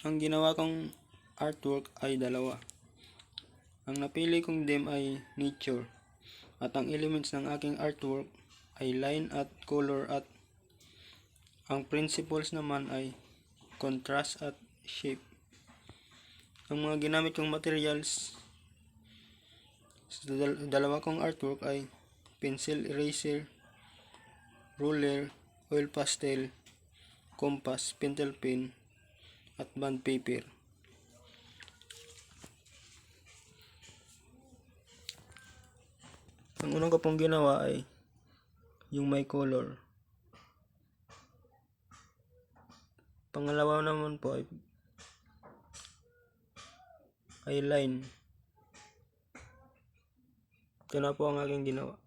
Ang ginawa kong artwork ay dalawa. Ang napili kong theme ay nature, at ang elements ng aking artwork ay line at color, at ang principles naman ay contrast at shape. Ang mga ginamit kong materials sa dalawa kong artwork ay pencil eraser, ruler, oil pastel, compass, pentel pen, at bond paper. Ang unang ko pong ginawa ay yung may color. Pangalawa naman po ay line. Ito na po ang aking ginawa.